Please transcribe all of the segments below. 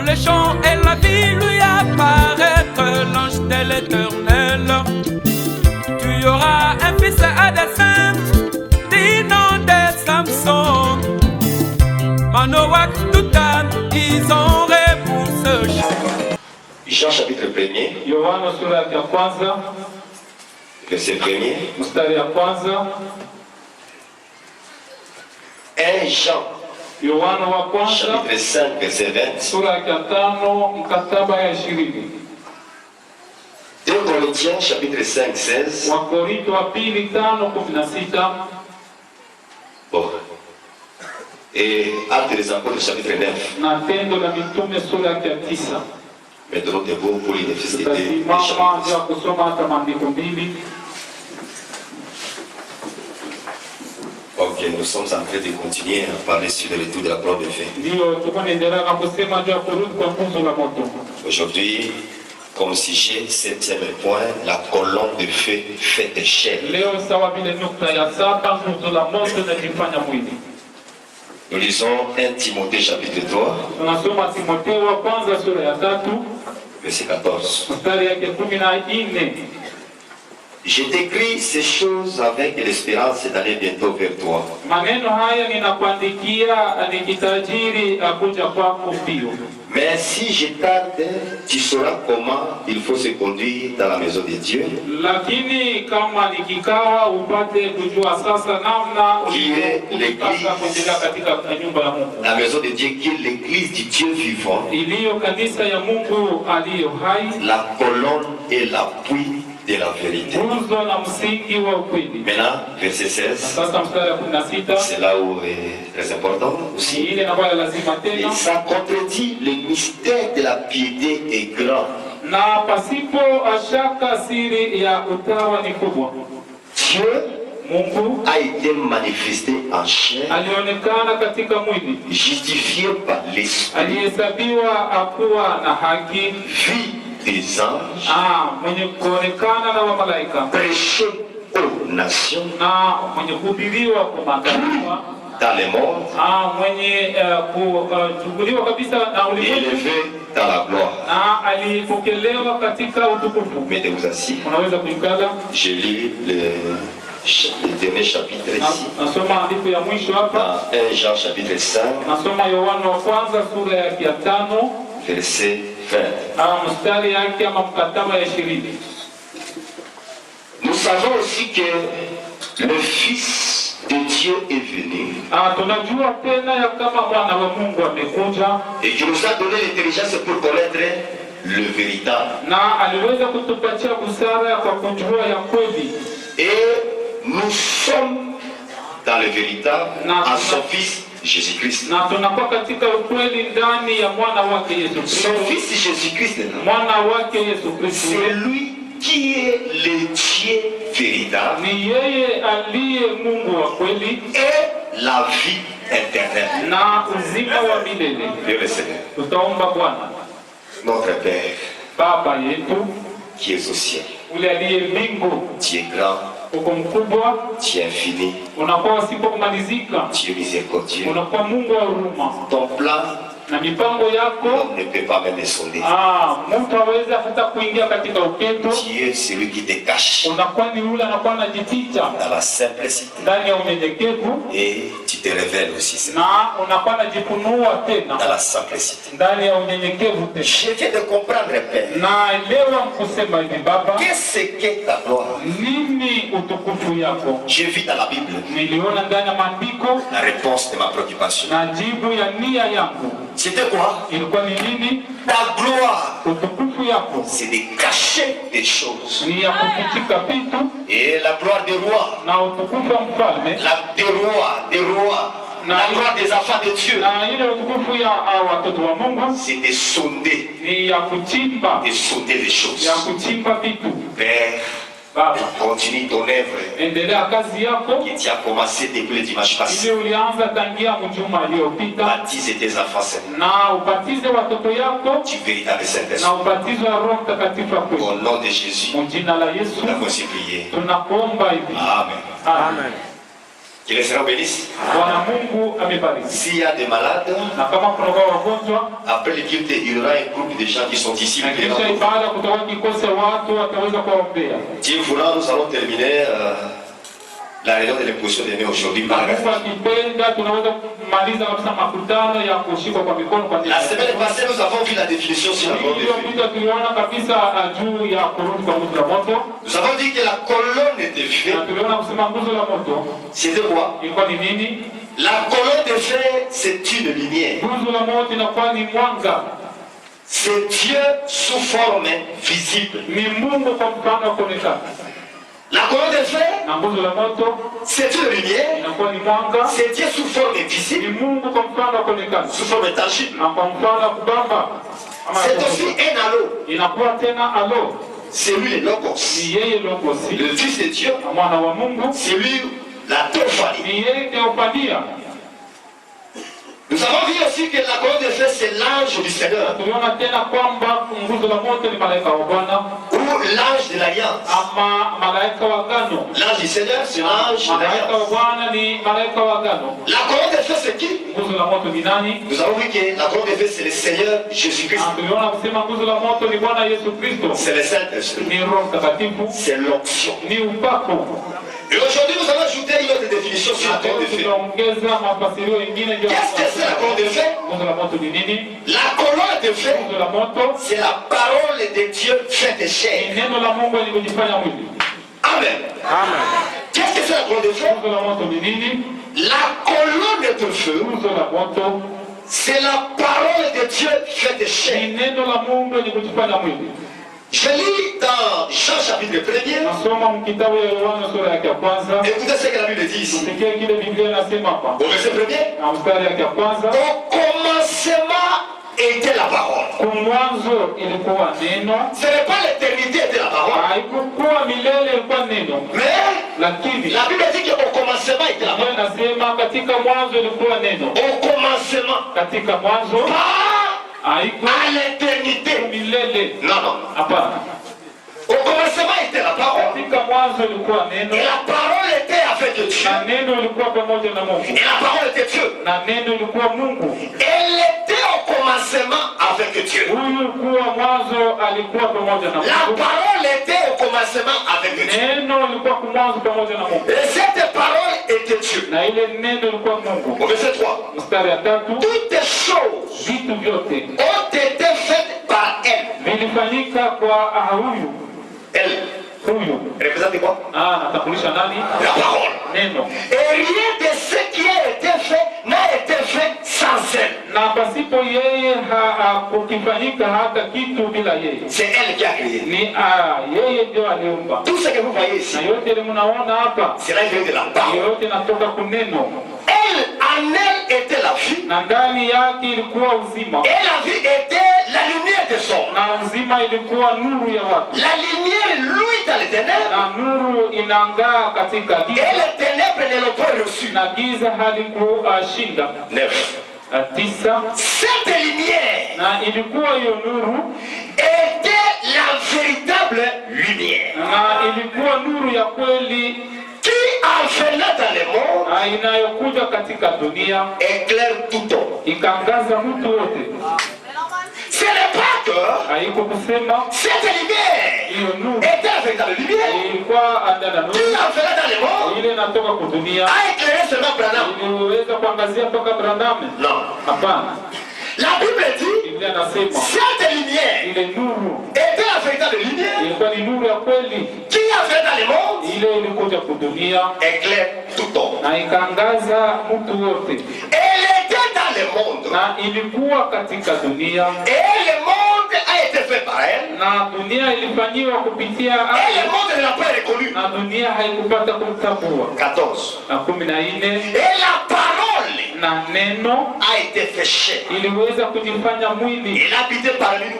les champs et la vie lui apparaître l'ange de l'Éternel. Tu auras un fils à dessein, du nom de Samson. Manoach, Toutan, ils ont repoussé. Jean chapitre 1er. Yohana sura ya kwanza. Verset 1er. Mstari ya kwanza. 1 Jean. Yohana wa kwanza. Chapitre 5 verset 20. Sura ya 5 mkataba ya 20. 2 Corinthiens chapitre 5 16. Wakorintho wa pili 5:16. Bon. Et Actes des Apôtres chapitre 9. Na Tendo la Mitume sura ya 9. Maintenant debout pour l'université des Tutasimama ya kusoma hata maandiko mbili. Ok, nous sommes en train de continuer à parler sur le retour de la parole de Dieu. Ndio tunaendelea na kusema juu ya kurudi kwa nguzo la moto. Aujourd'hui, comme sujet, 7e point, la colonne de feu fait échelle. Leo sawa vile nukta ya 7, nguzo la moto inajifanya mwili. Nous lisons 1 Timothée chapitre 3. Tunasoma Timotheo wa kwanza sura ya 3. Verset 14. Mstari yake 14. Je t'écris ces choses avec l'espérance d'aller bientôt vers toi. Maneno haya ninakuandikia nikitajiri akuja kwako mbio. Mais si je tarde, tu sauras comment il faut se conduire dans la maison de Dieu. Lakini kama nikikawa upate kujua sasa namna ulipaswa kuendelea katika nyumba ya Mungu. La maison de Dieu qui est l'église du Dieu vivant. Iliyo kanisa ya Mungu aliyo hai. La colonne et l'appui de la vérité. Maintenant, verset 16. C'est là où est très important aussi. Et ça contredit le mystère de la piété est grand. Dieu a été manifesté en chair, justifié par l'esprit, vie des anges, prêché aux nations, dans les morts, élevé dans la gloire. Mettez-vous assis. Je lis le dernier chapitre ici. Dans 1 Jean chapitre 5. Verset 20. Nous savons aussi que le Fils de Dieu est venu et qu'il nous a donné l'intelligence pour connaître le véritable. Et nous sommes dans le véritable en son Fils Jésus-Christ. Son Fils Jésus-Christ, c'est lui qui est le Dieu véritable et la vie éternelle. Dieu le Seigneur. Notre Père qui est au ciel. Tu es grand. Tu es infini. Tu es miséricordieux. Ton plan, on ne peut pas même le sonder. Tu es celui qui te cache dans la simplicité. Et tu te révèles aussi dans la simplicité. Je viens de comprendre, Père. Qu'est-ce que ta gloire? J'ai vu dans la Bible la réponse de ma préoccupation. C'était quoi? Ta gloire, c'est de cacher des choses. Et la gloire des rois, des rois, la gloire des enfants de Dieu, c'est de sonder les choses. Père, continue ton œuvre qui tu as commencé depuis le dimanche passé. Baptise tes enfants, Seigneur, du véritable Saint-Esprit. Au nom de Jésus, nous avons aussi prié. Amen. Amen. Que le Seigneur bénisse. S'il y a des malades, après le culte, il y aura un groupe de gens qui sont ici. Dieu voulant, nous allons terminer la réunion de l'imposition des mains aujourd'hui. La semaine passée, nous avons vu la définition sur la colonne de feu. Nous avons dit que la colonne de feu, c'était quoi? La colonne de feu, c'est une lumière. C'est Dieu sous forme visible. La colonne de feu, c'est une lumière. C'est Dieu sous forme visible, sous forme tangible. C'est aussi un halo. C'est lui le Logos, le Fils de Dieu. C'est lui la théophanie. Nous avons vu aussi que la colonne de feu, c'est l'ange du Seigneur. Ou l'ange de l'Alliance. L'ange du Seigneur, c'est l'ange de l'Alliance. La colonne de feu, c'est qui? Nous avons vu que la colonne de feu, c'est le Seigneur Jésus-Christ. C'est le Saint-Esprit. C'est l'onction. Et aujourd'hui, nous allons ajouter une autre définition sur la colonne de feu. Qu'est-ce que c'est la colonne de feu? La colonne de feu, c'est la parole de Dieu faite chair. Amen. Qu'est-ce que c'est la colonne de feu? La colonne de feu, c'est la parole de Dieu faite chair. Je lis dans Jean chapitre 1er. Écoutez ce que la Bible dit ici. Au verset 1er. Au commencement était la parole. Ce n'est pas l'éternité était la parole. Mais la Bible dit qu'au commencement était la parole. Au commencement. À l'éternité. Non. Au commencement était la parole. Et la parole était avec Dieu. Et la parole était Dieu. Elle était au commencement avec Dieu. La parole était au commencement avec Dieu. Et cette parole était Dieu. Au verset 3. Toutes les choses ont été faites par elle. Elle représente quoi? La parole. Et rien de ce qui a été fait n'a été fait sans elle. C'est elle qui a créé. Tout ce que vous voyez ici, c'est la vie de la parole. Elle, en elle était la vie. Et la vie était la lumière de son. La lumière, lui, dans les ténèbres. Et les ténèbres ne l'ont pas reçu. 9. Cette lumière était la véritable lumière. Qui en venant dans le monde éclaire tout homme. Ce n'est pas que cette lumière était la véritable lumière. Qui en venant dans le monde a éclairé seulement Branham. Non. La Bible dit cette lumière était la véritable lumière. Qui a fait dans le monde éclaire tout homme. Elle était dans le monde. Et le monde a été fait par elle. Et le monde ne l'a pas reconnu. 14. Et la parole a été fait chair. Il a habité parmi nous.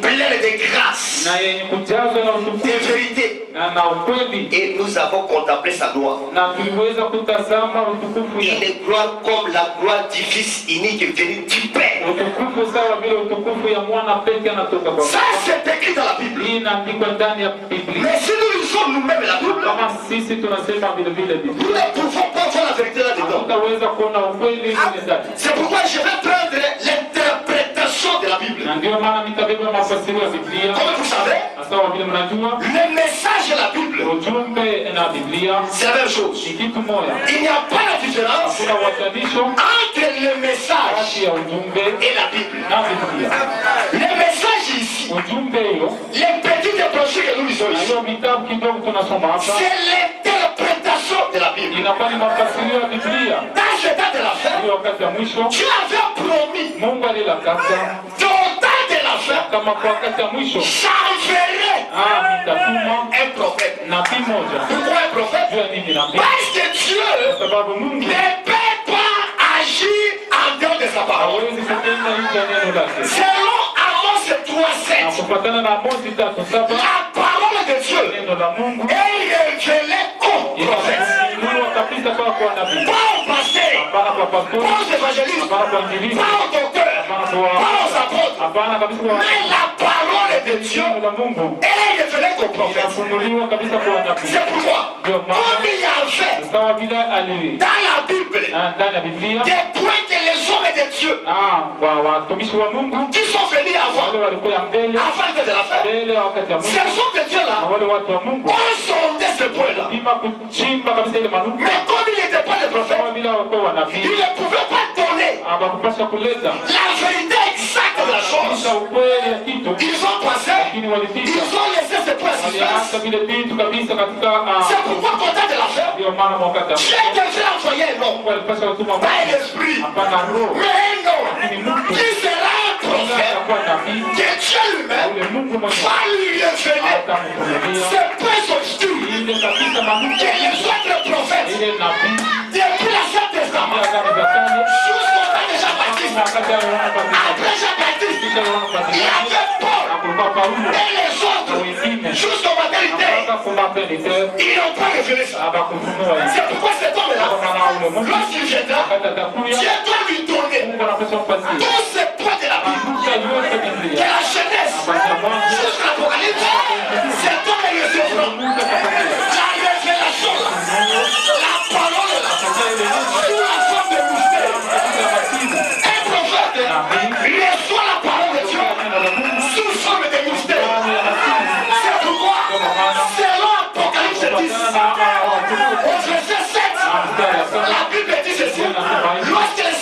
Plein de grâce, de vérité. Et nous avons contemplé sa gloire. Une gloire comme la gloire du Fils unique venu du Père. Ça c'est écrit dans la Bible. Mais si nous lisons nous-mêmes la Bible, kama sisi tunasema vile vile Biblia, nous ne pouvons pas voir la vérité là-dedans. tutaweza kuona ukweli mle ndani. C'est pourquoi je vais prendre l'interprétation de la Bible. Na ndio maana nitabeba mafasiri ya Biblia. Comme vous savez, sawa vile mnajua, le message de la Bible, ujumbe na Biblia c'est la même chose. ni kitu moja. Il n'y a pas la différence Hakuna watanisho entre le message kati ya ujumbe et la Bible. na Biblia. Le message ici, Ujumbe hiyo les petites brochures que nous lisons na ici, hiyo vitabu kidogo tunasoma hapa c'est l'interprétation de la Bible. inakuwa ni mafasiri ya Biblia. Dans ce temps de la fin, Hiyo wakati ya mwisho Dieu avait promis, Mungu alilakasa dans le temps de la fin, kama kwa wakati ya mwisho j'enverrai nitatuma un prophète. nabii moja. Pourquoi un prophète? Jua nini nabii? Parce que Dieu Kwa sababu Mungu ne peut pas agir en dehors de sa parole. hawezi kutenda nje ya neno lake. Selon Amos Na 3:7, kufuatana na Amosi 3:7 la parole de Dieu neno la Mungu est révélée au prophète, inafunuliwa kabisa kwa nabii, pas au pasteur, hapana kwa pastori, pas aux évangélistes, hapana kwa injilisti, pas aux docteurs, hapana pas kwa aux apôtres. hapana kabisa kwa Mais la parole de Dieu neno la Mungu est révélée au prophète. inafunuliwa kabisa kwa nabii. C'est pourquoi, comme il y avait Sawa vile ali dans la Bible ndani ya Biblia des points que les hommes de Dieu kwa watumishi wa Mungu qui sont venus avant, wale walikuwa mbele avant de la fin, mbele ya wakati ya Mungu, ces hommes de Dieu là na wale watu wa Mungu ont sondé ce point là. ima kuchimba kabisa ile manuka. Mais comme il n'était pas de prophète, Kama vile walikuwa wanabii il ne pouvait pas donner hawakupasha kuleta la vérité exacte de la chose. kisha ukweli ya kitu, Ils ont pensé, lakini walitisha ils ont laissé ce point en waliacha suspense. vile vitu kabisa katika C'est pourquoi au temps de la fin, ndio maana wakati Dieu devait envoyer un homme, Mungu alipasha kutuma pas un mtu, esprit, hapana roho, mais un homme lakini mtu qui sera un prophète, atakuwa nabii, que Dieu lui-même ule Mungu mwenyewe va lui révéler atamfunulia ce point obscur ile kabisa manuka que les autres prophètes, ile nabii depuis l'Ancien Testament, ya Agano la Kale jusqu'au temps de Jean-Baptiste, na wakati ya Yohana Mbatizaji, après Jean-Baptiste, kisha Yohana il y Mbatizaji avait Paul na kulikuwa Paulo et les na autres, wengine jusqu'au maternité, mpaka kumaternite ils n'ont pas révélé ça. abakufunua hivi. C'est pourquoi cet homme-là, Kwa maana ule Mungu lorsqu'il viendra, wakati atakuya Dieu doit lui donner Mungu anapaswa kupatia tous ces points de la Bible, manuka yote de Biblia la Genèse kuanzia mwanzo jusqu'à l'Apocalypse. Cet homme recevra Mungu atapatia la révélation, la parole, sous la forme de mystère. katika masimu Un prophète reçoit la parole de Dieu sous forme de mystère. C'est pourquoi, selon Apocalypse 10, au verset 7, la Bible dit ceci: lorsque les